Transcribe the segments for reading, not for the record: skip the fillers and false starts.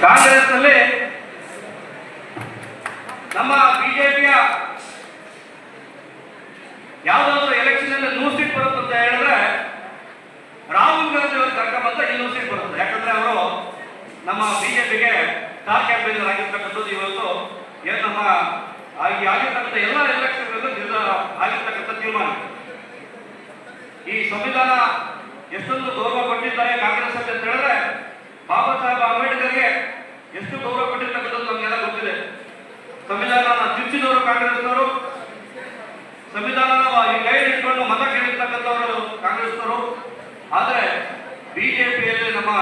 ಕಾಂಗ್ರೆಸ್ನಲ್ಲಿ ನಮ್ಮ ಬಿಜೆಪಿಯ ಯಾವುದಾದ್ರೂ ಎಲೆಕ್ಷನ್ ಅಲ್ಲಿ 100 ಸೀಟ್ ಬರುತ್ತೆ ಅಂತ ಹೇಳಿದ್ರೆ ರಾಹುಲ್ ಗಾಂಧಿ ಅವರು ಕರ್ಕೊಂಬಂತ 200 ಸೀಟ್ ಬರುತ್ತೆ. ಯಾಕಂದ್ರೆ ಅವರು ನಮ್ಮ ಬಿಜೆಪಿಗೆ ಸ್ಟಾರ್ ಕ್ಯಾಂಪೇನರ್ ಆಗಿರ್ತಕ್ಕಂಥದ್ದು. ಇವತ್ತು ಏನು ನಮ್ಮ ಆಗಿರ್ತಕ್ಕಂಥ ಎಲ್ಲ ಎಲೆಕ್ಷನ್ಗಳಲ್ಲೂ ನಿರ್ಧಾರ ಆಗಿರ್ತಕ್ಕಂಥ ತೀರ್ಮಾನ. ಈ ಸಂವಿಧಾನ ಎಷ್ಟೊಂದು ಗೌರವ ಕೊಟ್ಟಿದ್ದಾರೆ ಕಾಂಗ್ರೆಸ್ ಅಂತ ಹೇಳಿದ್ರೆ, ಬಾಬಾ ಸಾಹೇಬ್ ಅಂಬೇಡ್ಕರ್ಗೆ ಎಷ್ಟು ಗೌರವ ಕೊಟ್ಟಿರ್ತಕ್ಕಂಥದ್ದು ನಮಗೆಲ್ಲ ಗೊತ್ತಿದೆ. ಸಂವಿಧಾನ ತಿರುಚಿದವರು ಕಾಂಗ್ರೆಸ್ನವರು, ಸಂವಿಧಾನದ ಈ ಕೈ ಇಟ್ಕೊಂಡು ಮತ ಕೇಳಿರ್ತಕ್ಕಂಥವರು ಕಾಂಗ್ರೆಸ್ನವರು. ಆದರೆ ಬಿಜೆಪಿಯಲ್ಲಿ ನಮ್ಮ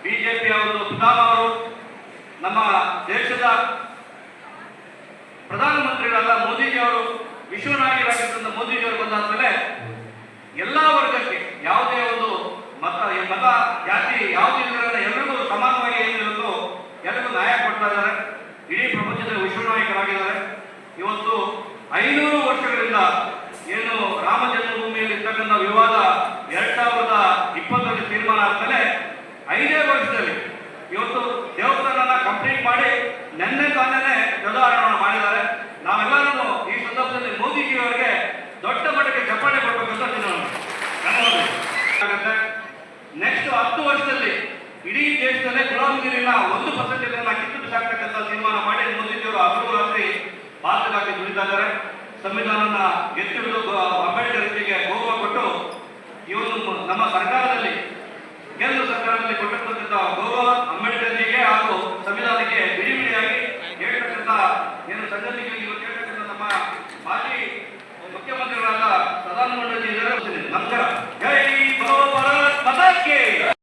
ಬಿಜೆಪಿಯ ಒಂದು ಪಿತಾಮಹರು, ನಮ್ಮ ದೇಶದ ಪ್ರಧಾನಮಂತ್ರಿಗಳಾದ ಮೋದಿಜಿಯವರು, ವಿಶ್ವನಾಯಕರಾಗಿರ್ತಕ್ಕಂಥ ಮೋದಿಜಿಯವರು ಬಂದಾದ್ಮೇಲೆ ಎಲ್ಲ ವರ್ಗಕ್ಕೆ ಯಾವುದೇ ಒಂದು ಮತ ಜಾತಿ ಯಾವುದಿಲ್ಲ ಎಲ್ಲರಿಗೂ ಸಮಾನವಾಗಿ ಏನಿರುತ್ತೋ ಎಲ್ಲರಿಗೂ ನ್ಯಾಯ ಕೊಡ್ತಾ ಇದ್ದಾರೆ. ಇಡೀ ಪ್ರಪಂಚದ ವಿಶ್ವನಾಯಕರಾಗಿದ್ದಾರೆ. ಇವತ್ತು 500 ವರ್ಷಗಳಿಂದ ಏನು ರಾಮ ಜನ್ಮಭೂಮಿಯಲ್ಲಿ ಇರ್ತಕ್ಕಂಥ ವಿವಾದ 2020ರಲ್ಲಿ ತೀರ್ಮಾನ ಆದ್ಮೇಲೆ 5 ವರ್ಷದಲ್ಲಿ ಇವತ್ತು ದೇವಸ್ಥಾನ ಕಂಪ್ಲೀಟ್ ಮಾಡಿ ನೆನ್ನೆ ತಾನೇ ಧ್ವಜಾರೋಹಣ ಮಾಡಿದ್ದಾರೆ. ನಾವೆಲ್ಲರೂ ಈ ಸಂದರ್ಭದಲ್ಲಿ ಮೋದಿಜಿಯವರಿಗೆ ದೊಡ್ಡ ಮಟ್ಟಕ್ಕೆ ಚಪ್ಪಾಳೆ ಕೊಡಬೇಕಂತ ಆಗುತ್ತೆ. ನೆಕ್ಸ್ಟ್ 10 ವರ್ಷದಲ್ಲಿ ಇಡೀ ದೇಶದಲ್ಲೇ ಗುಲಾಮಗಿರಿನ 1% ಕಿತ್ತು ಬಿಸಾಕ್ತಕ್ಕಂಥ ತೀರ್ಮಾನ ಮಾಡಿ ಮೋದಿಜಿಯವರು ಹಗಲು ರಾತ್ರಿ ಭಾರತಕ್ಕಾಗಿ ದುಡಿತಾ ಇದ್ದಾರೆ. ಸಂವಿಧಾನನ ಎತ್ತಿ ಹಿಡಿದು ಅಂಬೇಡ್ಕರ್ಗೆ ಗೌರವ ಕೊಟ್ಟು ಇವನು ನಮ್ಮ ಸರ್ಕಾರದಲ್ಲಿ ಕೇಂದ್ರ ಸರ್ಕಾರದಲ್ಲಿ ಕೊಟ್ಟಿರ್ತಕ್ಕಂಥ ಗೌರವ ಅಂಬೇಡ್ಕರ್ಜಿಗೆ ಹಾಗೂ ಸಂವಿಧಾನಕ್ಕೆ ಬಿಡಿ ಬಿಡಿಯಾಗಿ ಹೇಳ್ತಕ್ಕಂಥ ಏನು ಸಂಗತಿಗೆ ಇವತ್ತು ಹೇಳ್ತಕ್ಕಂಥ ನಮ್ಮ ಮಾಜಿ ಮುಖ್ಯಮಂತ್ರಿಗಳಾದ ಸದಾನಂದ ಗೌಡಜಿ ಇದ್ದಾರೆ. ನಮಸ್ಕಾರ. ಜೈ ಭಾರತ್ ಮಾತಾ ಕಿ.